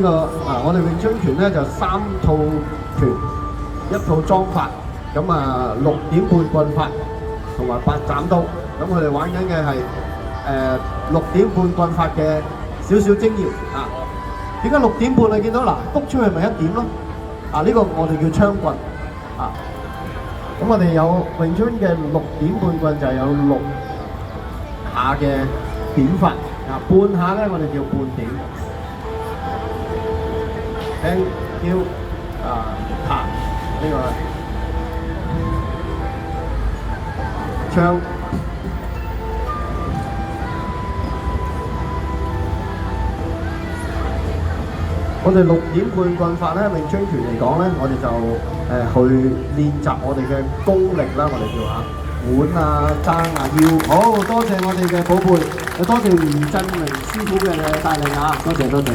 個我哋詠春拳咧就3套拳，1套裝法，咁6點半棍法同埋8斬刀，咁佢哋玩緊嘅係6點半棍法嘅少少精要啊。點解6點半你見到嗱篤出去咪1點咯？呢個我哋叫槍棍啊。咁我哋有詠春嘅6點半棍就有6下嘅點法半下咧我哋叫半點。輕腰彈呢個槍。我哋6點半棍法咧，詠春拳嚟講咧，我哋就去練習我哋嘅功力啦，我哋叫腕踭腰。好多謝我哋嘅寶貝，多謝余振明師傅嘅帶領多謝。